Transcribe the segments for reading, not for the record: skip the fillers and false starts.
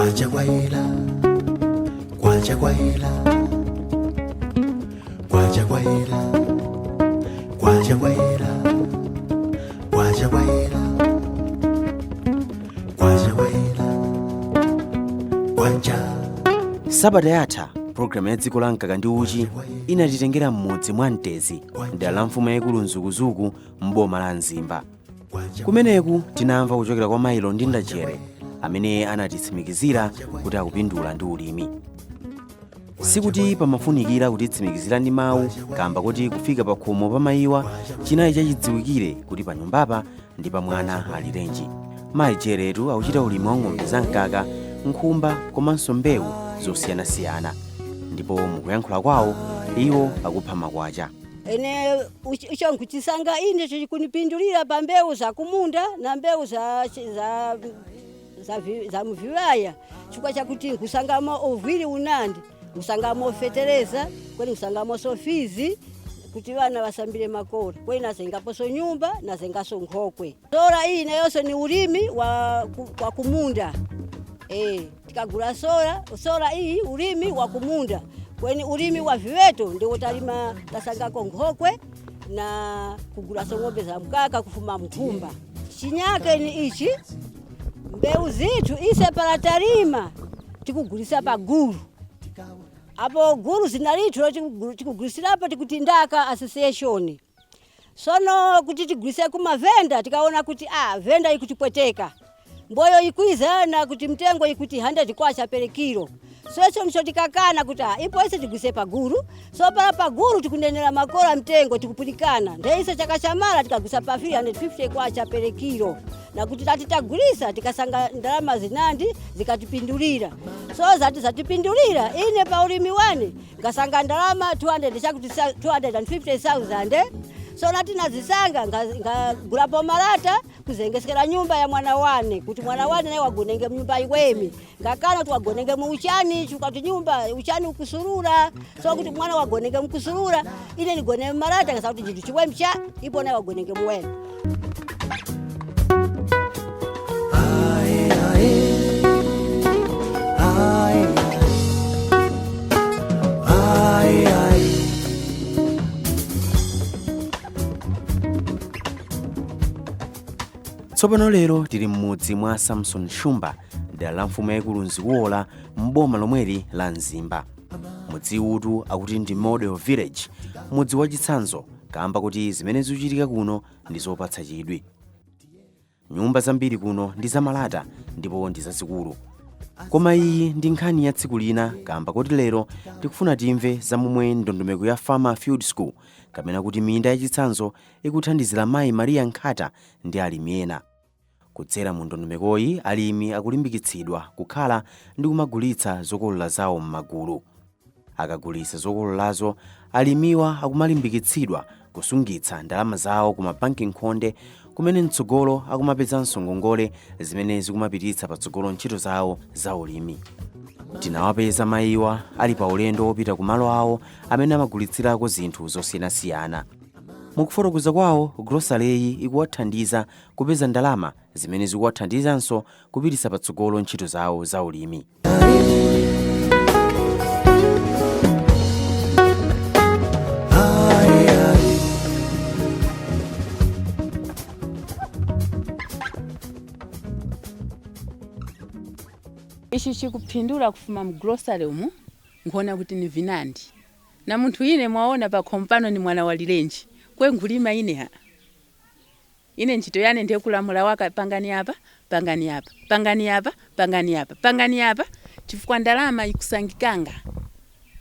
Kwachakwahela, Kwachakwahela, Kwachakwahela, Kwachakwahela, Kwachakwahela, Kwachakwahela, Kwacha. Sabata yatha programu ya dziko la mkaka ndi uchi inatitengera mmodzi mwa mtezi dera la mfumu yaikulu Mzukuzuku m'boma la Mzimba. Kumeneku tinamva kuchokera kwa Mailo ndi Ndachere amene anatitsimikizira kuti akupindula ndi ulimi. Sikuti pamafunikira kutitsimikizira ndi mawu kamba kuti kufika pa khomo pa mayiwa chinayi chachidziwikire kuti pa nyumbapa ndi pa mwana ali renji. Mayi Cheretu akuchita ulimi wa ng'ombe za mkaka, nkhumba komanso mbewu zosiyanasiyana, ndipo mukuyankhula kwawo iwo akupha makwacha. Ene uchonkutisanga ine chikunipindulira pa mbewu za kumunda na mbewu za mviwaya chifukwa chakuti nkusangamo ovili unandi, nkusangamo fetereza, kweni nkusangamo sofizi kuti vana vasambire makora, kweni nazengaposo nyumba nazengaso nkhokwe. Sora iyi nayonso ni ulimi wa kumunda. Tikagula sora iyi ulimi wa kumunda. Kweni ulimi wa viweto ndio utalima tasangako nkhokwe na kugula ng'ombe za mkaka kufuma mkumba. Chinyake ni ichi mbewu zitu ise para tarima tikugulisa pa guru. Apo guru zinalitho tikugulisira apa tikutindaka association. Sono kuti tigulise kuma venda tikaona kuti venda ikutipweteka. Mboyo ikwiza na kuti mtengo ikuti 100 kwacha per kilo. So icho nicho tikakana kuti ipo ise tigulise pa guru. So pa guru tikunenera makora mtengo tikupulikana. Ndeise chakachamala tikagulisa pa 350 kwacha per kilo. Na kuti tatitagulisa tikasanga ndalama zinandi zikatipindulira. So zatipindulira ine pa ulimi wane ngasanga ndalama 200 chakuti 250,000. So nati nazisanga ngagulapo marata kuzengesekera nyumba ya mwana wane kuti mwana wane naye wagonenge mnyumba iwemi ngakana kuti wagonenge mu uchani chukati nyumba uchani ukusurura. So kuti mwana wagonenge mkusurura ine nigone marata ngasa kuti chitu chiwemi cha ipo naye wagonenge muwene. Tsopano lero tili mmudzi mwa Samson Shumba dera la mfumu yaikulu Nzikuwola m'boma lomweli la Mzimba. Mudzi utu akuti ndi model village, mudzi wachitsanzo kamba kuti zimene zikuchitika kuno ndi zopatsa chidwi. Nyumba zambiri kuno ndi zamalata ndipo ndi zazikulu. Koma iyi ndi nkhani ya tsiku lina kamba kuti lero tikufuna timve za momwe ndondomeko ya Farmer Field School kapena kuti minda yachitsanzo ikuthandizira mayi Maria Nkhata ndi alimi ena. Kudzera mu ndondomekoyi alimi akulimbikitsidwa kukhala ndi kumagulitsa zokolola zawo m'magulu. Akagulitsa zokololazo alimiwa akumalimbikitsidwa kusungitsa ndalama zawo ku mabanki nkhonde kumene mtsogolo akumapezanso ngongole zimene zikumapititsa patsogolo ntchito zawo za ulimi. Tinawapeza mayiwa ali pa ulendo wopita ku malo awo amene amagulitsirako zinthu zosiyanasiyana. Mukufotokoza kwawo, grocery ikuwathandiza kupeza ndalama zimene zikuwathandizanso kupititsa patsogolo ntchito zawo za ulimi. Ichi chikupindula kufuma mu grocery umu ngona kuti ni vinandi. Na munthu ine mwaona pa kompano ni mwana wa lirenji. Kwe ngulima ine ine ntchito yane ndiye kulamula waka pangani apa, pangani apa, pangani apa, pangani apa, pangani apa, chifukwa ndalama ikusangikanga.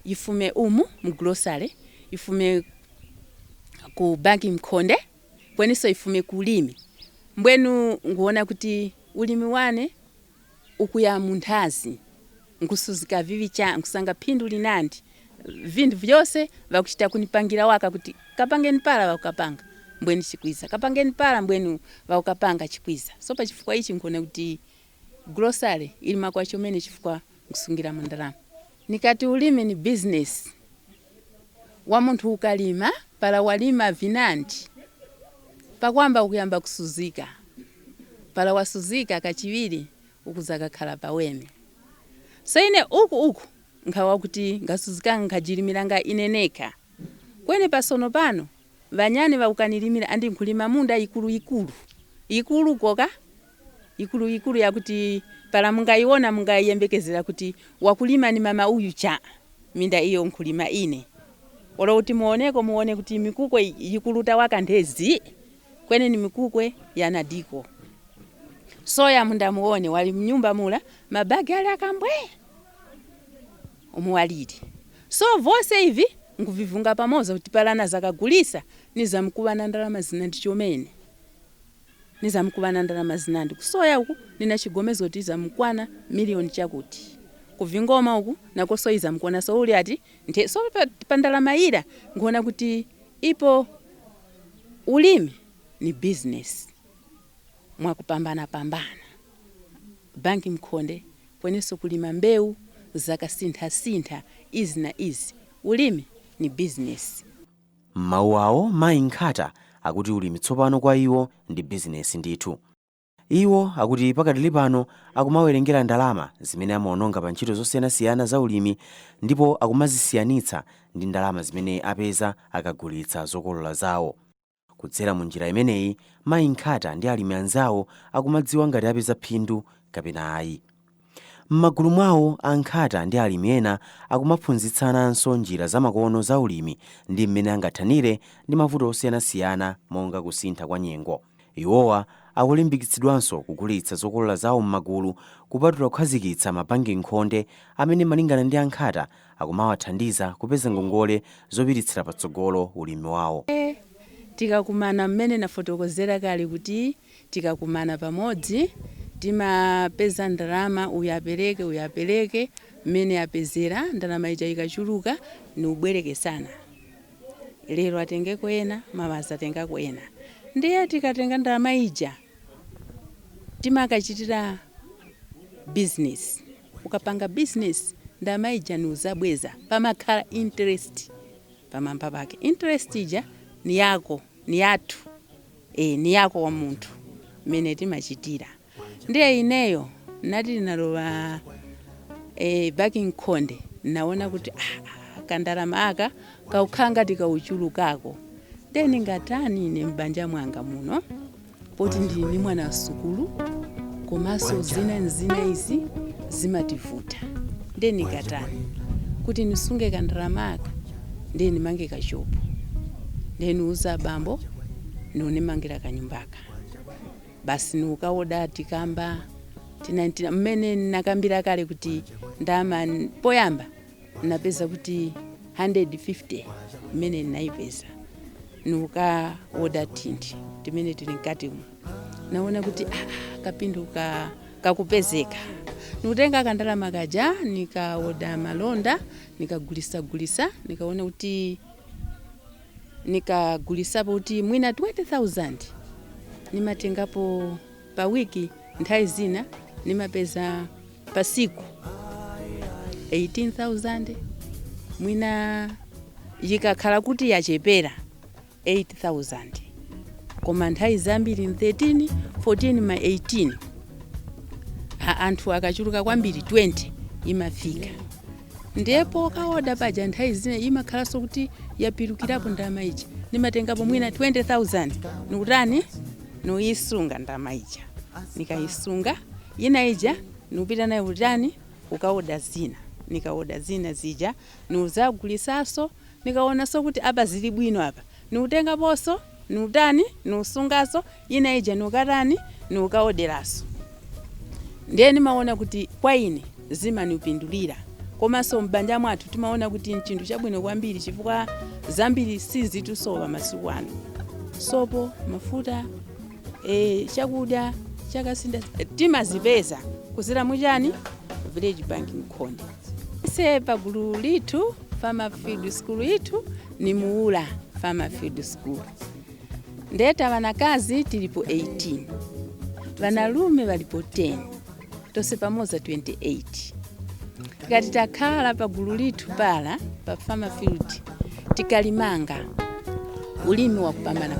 Ifume umu mu grocery, ifume ku banki mkonde, kweniso ifume kulimi. Mbwenu nguona kuti ulimi wane ukuya munthazi nkusuzika vivicha nkusanga phindu linandi vindu vyose vakuchita kunipangira waka kuti kapangeni pala vakapanga mbweni chikwiza, kapangeni pala mbweni vakapanga chikwiza. So pa chifukwa ichi nkone kuti grocery ili makwacho mene chifukwa nkusungira mandalama. Nikati ulimi ni business wa munthu ukalima pala walima vinandi pakwamba ukuyamba kusuzika pala wasuzika kachiwiri ukuzaka khala paweme so ine uku nkhawa kuti ngasuzikanga nkajilimilanga ine nekha kwene pasono pano vanyani vakukanilimira andi nkulima munda ikulu koka ikulu yakuti pala mungaiona mungayembekezera kuti wakulima ni mama uyu cha minda iyo nkulima ine olo kuti muone kuti mikukwe ikuluta wakandezi kwene ni mikukwe yanadiko soya munda muone wali mnyumba mula mabagi ali akambwe umuwalidi so vose hivi nkuvivunga pamoza kuti palana zakagulisa nizamkubana ndalama zinandi chomene nizamkubana ndalama zinandi kusoya uku nina chigomezo kuti zamkwana milioni chakuti kuvingoma uku nakoso izamkwana so uli ati nte so pandalama ira ngona kuti ipo ulimi ni business mwakupambana banki Mkhonde kweneso kulima mbeu zakasintha izi na izi ulimi ni business. Mawu awo mayi Nkhata akuti ulimi tsopano kwa iwo ndi business ndithu. Iwo akuti pakadali pano akumawerengera ndalama zimene amaononga pa ntchito zosiyanasiyana za ulimi ndipo akumazisiyanitsa ndi ndalama zimene apeza akagulitsa zokolola zawo. Kudzera mu njira imeneyi mayi Nkhata ndi alimi anzawo akumadziwa ngati apeza phindu kapena ayi. M'magulu mwawo Nkhata ndi alimi ena akumaphunzitsananso njira zamakono za ulimi ndi mmene angathanire ndi mavuto osiyanasiyana monga kusintha kwa nyengo. Iwowa akulimbikitsidwanso kugulitsa zokolola zawo m'magulu kupatula kukhazikitsa mabanki Mkhonde amene malingana ndi Nkhata akumawathandiza kupeza ngongole zopititsira patsogolo ulimi wawo. Tikakumana mmene nafotokozera kale kuti tikakumana pamodzi timapeza ndalama uyapereke mmene apezera ndalama ija ikachuluka ni ubwereke sana. Lero atengeko ena mawaza atengako ena. Ndiye tikatenga ndalama ija timakachitira business. Ukapanga business ndalama ija ni uzabweza pamakhala interest pamamba pake. Interest ija ni yako, ni yathu, ni yako wa muntu mmene timachitira. Ndiye ineyo nati nalowa banki Mkhonde naona kuti kandalama aka kaukhanga tikauchulukako. Deni ngatani ine mbanja mwanga muno poti ndili mwana wa sukulu komaso zina izi zimativuta. Deni ngatani kuti nisunge kandalama aka ndeni mange kashopu ndeni uza bambo none mangira kanyumbaka basi nukaoda tikamba tina mmene nakambira kale kuti ndama poyamba napeza kuti 150 mmene naipeza nuka oda tindi timene tili nkati naona kuti kapindu kakupezeka nutenga kandalama kaja nikaoda malonda nikagulisa nikaona kuti nikagulisapo kuti mwina 20,000 nimatengapo pa wiki nthawi zina nimapeza pa siku 18,000 mwina yikakhala kuti yachepera 8,000 koma nthawi zambiri 13, 14 ma 18 anthu akachuluka kwambiri 20 imafika. Ndipo kaoda paja nthawi zina imakhalanso kuti yapirukirapo ndalama ija nimatengapo mwina 20,000 nikutani noyisunga ndalama ija nikayisunga ina ija nupita nayo utani ukaoda zina nikaoda zina zija nuzagulisaso nikaonaso kuti apa zili bwino apa nutenga poso nutani nusungaso ina ija nukatani nukaoderaso. Ndiye nimaona kuti kwa ine zimanipindulira komanso mbanja mwathu timaona kuti nchinthu chabwino kwambiri chifukwa zambiri sizitusowa masiku ano. Sopo, mafuta, chakudya chakasinda timazipeza kuzira muchani Village Bank Mkhonde. Ise pagulu litu Farmer Field School itu ni Muula Farmer Field School. Ndeta vanakazi tilipo 18. Vanalume valipo 10. Tose pamoza 28. Tikati takhala pagulu litu pala pa Farmer Field tikalimanga ulimi wa kupambana.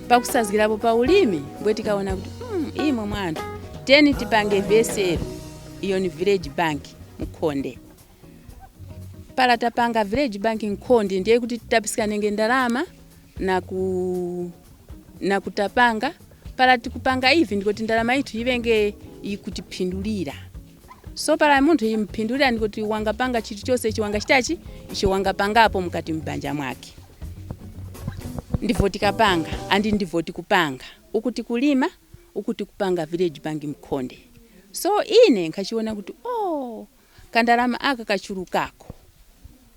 Pakusazgirapo pa ulimi mbwe tikaona kuti imwe mwantu teni tipange vesero iyo ni village bank Mkhonde. Pala tapanga village bank Mkhonde ndiye kuti titapisikane ndalama na kutapanga pala tikupanga hivi ndiko ndalama itu ivenge ikutipindulira. So pala munthu impindulira ndikuti wangapanga chitu chose chiwanga chitachi icho wangapangapo mkati mbanja mwake. Ndivyo tikapanga andi ndivyo tikupanga ukuti kulima ukuti kupanga village bank Mkhonde. So ine nkachiona kuti kandalama aka kachulukako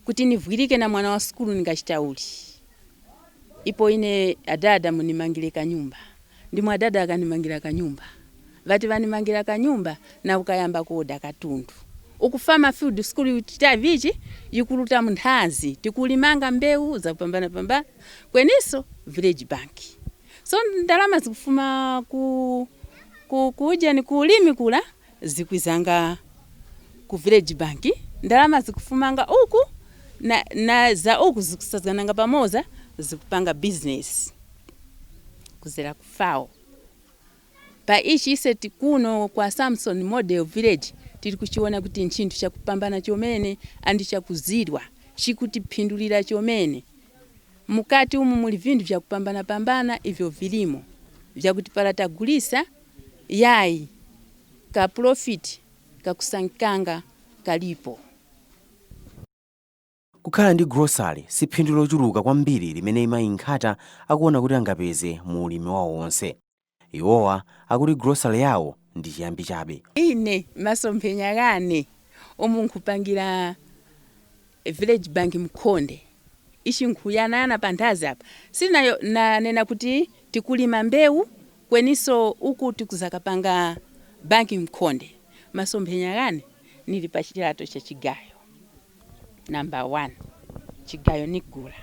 kuti nivwirike na mwana wa skulu ningachitauli. Ipo ine adada munimangire kanyumba. Ndimwe adada akanimangira kanyumba. Vati vanimangira kanyumba na ukayamba kuoda katundu. Ukufama field school utita vichi yikuluta mnthazi tikulimanga mbeu za kupambana kweniso village bank. So ndalama zikufuma kuja ni kulimi kula zikwizanga ku village bank. Ndalama zikufumanga uku na za uku zikusazananga pamoza zikupanga business kuzera kufao. Pa ichi ise tikuno kwa Samson Model Village tiri kuchiona kuti nchintu cha kupambana chomene andi cha kuzidwa chikutipindulira chomene mukati umu muli vindu vya kupambana ivyo vilimo vya kuti pala tagulisa yai ka profit kakusankanga kalipo. Kukhala ndi grocery si phindu lochuluka kwambiri limene imayinkhata akuona kuti angapeze mu ulimi wawo wonse. Iwowa akuti grocery yawo ndi chiyambi chabe. Ine masomphenya kane omunkupangira village bank Mkhonde ichi nkhuyanana panthazi apa sinayo nena kuti tikulima mbeu kweniso uku tikuzakapanga bank Mkhonde. Masomphenya kane nili pa chilato cha chigayo number 1 chigayo nigula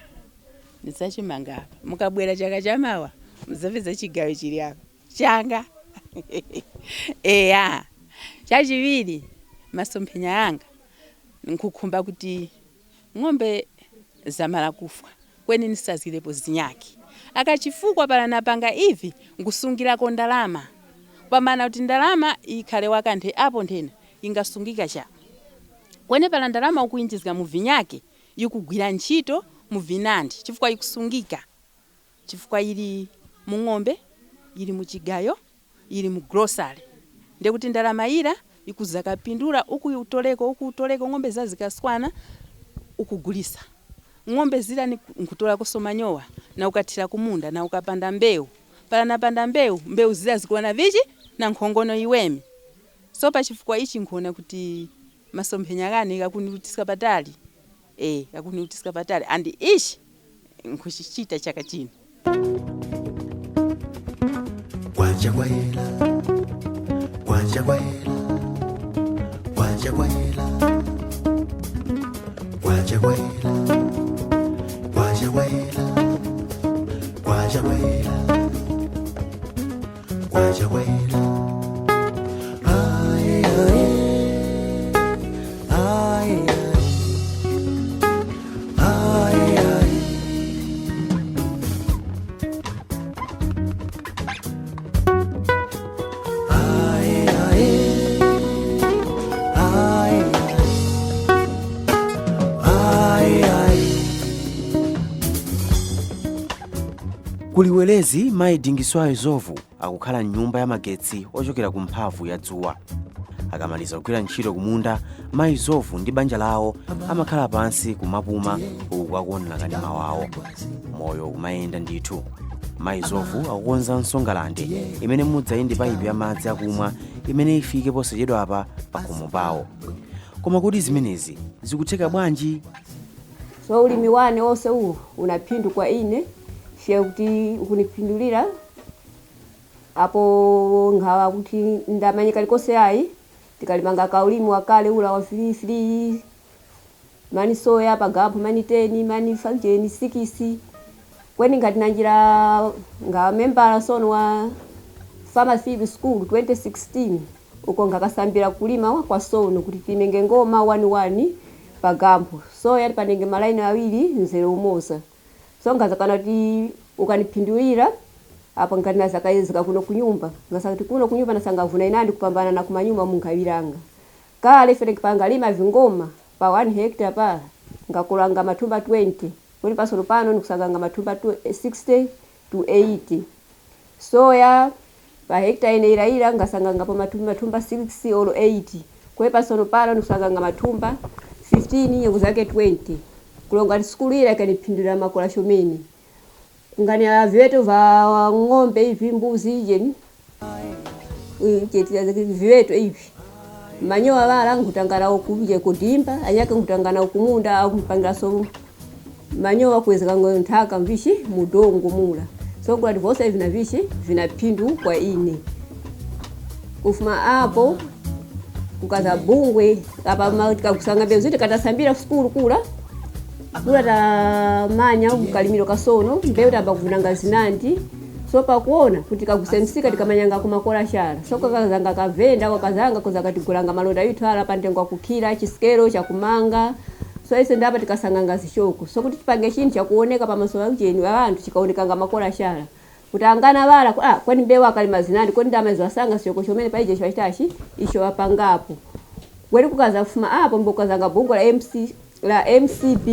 nisachimanga apa mukabwera chaka chamawa muzapeza chigayo chili apa changa. Chachiviri masomphenya yanga nkukhumba kuti ng'ombe zamala kufa kweni nisazilepo zinyaki akachifukwa pala napanga ivi nkusungirako ndalama pamana kuti ndalama ikhale wakanthe apo nthena ingasungika cha kweni pala ndalama ukuinjizika mu vinyake yikugwira ntchito mu vinandi chifukwa ikusungika chifukwa ili mu ng'ombe ili mu chigayo ili mu grocery ndekuti ndalama ira ikuzakapindula uku utoleko ng'ombe zazikaswana ukugulisa ng'ombe zira nkutola kosomanyowa na ukathira kumunda na ukapanda mbeu pala napanda mbeu zira zikuona vichi na nkhongono iwemi. So pa chifukwa ichi nkuona kuti masomphenya kane kakuniutisika patali kakuniutisika patali andi ichi nkuchichita chaka chino. Kwanja kwaela, kwanja kwaela, kwanja kwaela, kwanja kwaela, kwanja kwaela, kwanja kwaela, kwanja kwaela. Ay, ay, ay, ay, ay. Kuliwelezi mayi Dingiswayo Zovu akukhala mnyumba ya magetsi ochokera ku mphamvu ya dzuwa. Akamaliza kugwira ntchito kumunda, mayi Zovu ndi banja lawo amakhala pansi kumapuma uku akuonera kanema wawo. Moyo umayenda ndithu. Mayi Zovu akukonza nsongalande imene mudzayende paipi ya madzi akumwa imene ifike posachedwa apa pakhomo pawo. Koma kuti zimenezi zikutheka bwanji? So ulimi wane wose uwu unaphindu kwa ine shiya kuti ukunipindulira apo ngawa kuti ndamanyika likose ayi tikalimanga ka ulimi wakale ula wa filifili mani soya pagampo mani 10 mani 5 6 kweni ngati nanjira nga membala sono wa Pharmacy School 2016 uko ngakasambira kulima kwa sono kuti timenge ngoma 1 pagampo so yali panenge malaini awiri nzere umoza so ngazakana kuti ukanipindulira apo ngati zakayezeka kuno kunyumba ngasati kuno kunyumba nasanga vuna inandi kupambana na kumanyuma munkawiranga kale ife tipangalima vingoma pa 1 hectare pala ngakulanga mathumba 20 kuti pasolo pano nikusanganga mathumba 60 to 80. Soya pa hectare ine iraira ngasanganga pa mathumba 6 or 80. Kwe pasolo pano nikusanganga mathumba 15 nyengo zake 20. Kulonga skulu ila kanipindira makola shumeni. Ngani aveto va ng'ombe hivi mbuzi jeni. Cheti viveto hivi. Manyowa wala ngutangala okuje kudimba anyake ngutangana okumunda au kupangira so manyowa kuwezeka ngontaka mvishi mudongo mula. So kwa divorce hivi na vishi vinapindu kwa ine. Kufuma hapo kukaza bungwe apa mautika kusanga bezite katasambira skulu kula ta manya ukalimiro kasono mbeo tamba kuvunanga zinandi so pakuona kuti kakusemsika tikamanyanga kumakola shara so kakazanga kavenda kakazanga kozaka tigulanga malonda yitwala pantengo kukira chiskero cha kumanga so ise ndapa tikasanganga zishoko so kuti tipange chini cha kuoneka pamaso ya ujeni wa vantu chikaonekanga makola shara kutangana wala kwani mbewa kalima zinandi kwani ndamazo wasanga siyoko chomene paije chwachitashi isho wapangapo kweli kukaza kufuma hapo mbokazanga bungo la MCB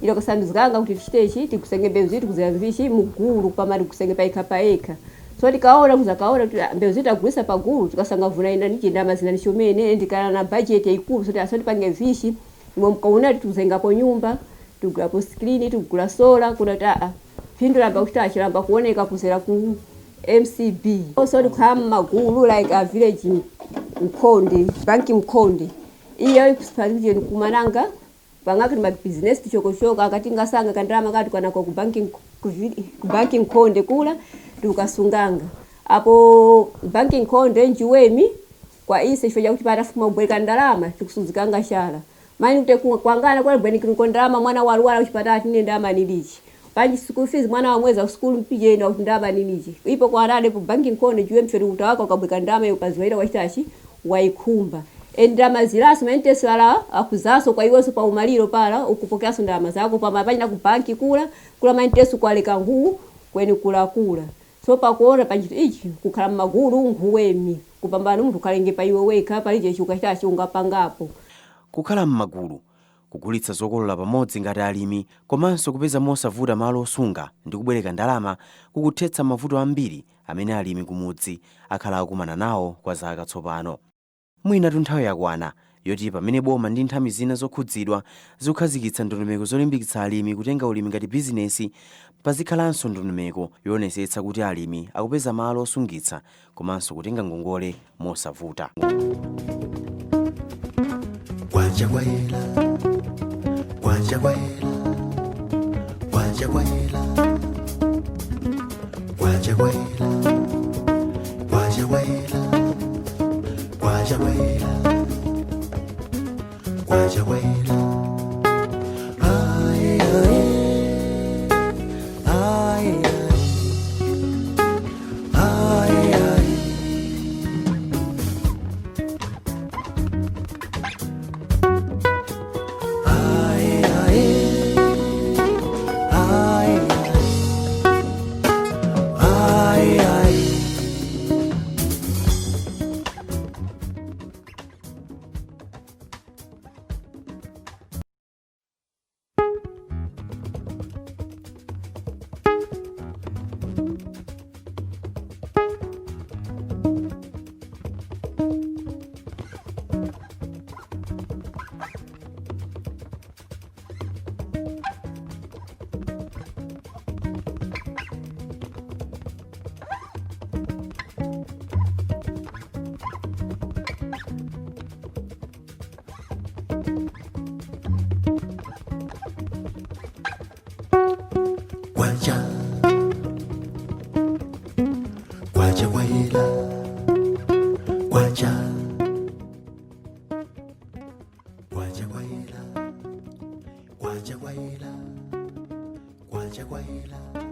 ilo kasambizikanga kuti tichitechi tikusenge mbeuzitu kuzivishi muguru pamali kusenge paika paeka so tikaona kuzakaona kuti mbeuzitu agulisa paguru tukasanga vuna ina nichindama zina nishomene ndikana na budget yaikulu so asoti pange vishi imwe mkauna tukuzenga po nyumba tukula po screen tukula sola kuna taa pindu lamba kutachi lamba kuoneka kuzera ku MCB so tikama maguru like a village Mkonde banki Mkonde iyo ikusipalizije kumananga pangaki ma business tichokoshoka akati ngasanga kandama kati kana ku banki Mkonde kula tukasunganga apo banki Mkonde njiwemi kwa ise choja kuti patafuma ubweka ndalama tikusuzikanga shala mani kuti kwangana kwa bweni ndalama mwana walwala uchipata atine ndama nilichi panji school fees mwana wa mweza school mpije na ndaba nilichi ipo kwa rade po banki Mkonde jiwe mferi utawaka ukabweka ndama yopaziwaira wachitashi waikumba endama ziraso mentesi wala akuzaso kwa iweso pa umaliro pala ukupokea so ndama zako pa mapaji na kubanki kula mentesi kwaleka nguu kweni kula so pa kuona panjitu ichi kukhala maguru nguwemi kupambana mtu kalenge pa iwe weka palije chukachitashi ungapangapo kukhala mmagulu kugulitsa zokolola pamodzi ngati alimi komanso kupeza mosavuta malo osunga ndi kubwereka ndalama kukuthetsa mavuto ambiri amene alimi kumudzi akhala akumana nawo kwa zaka tsopano. Mwina nthawi yakwana yoti pamene boma ndi nthambi zina zokhudzidwa zikukhazikitsa ndondomeko zolimbikitsa alimi kutenga ulimi ngati bizinesi pazikhalanso ndondomeko yoonetsetsa kuti alimi akupeza malo osungitsa komanso kutenga ngongole mosavuta. Kwajakwahela, kwajakwahela, kwajakwahela, kwajakwahela, kwajakwahela, kwajakwahela, kwajakwahela. Ay, ay, ay, ay, ay, ay. Kwaja, kwajakwahela, kwaja, kwajakwahela, kwajakwahela, kwajakwahela.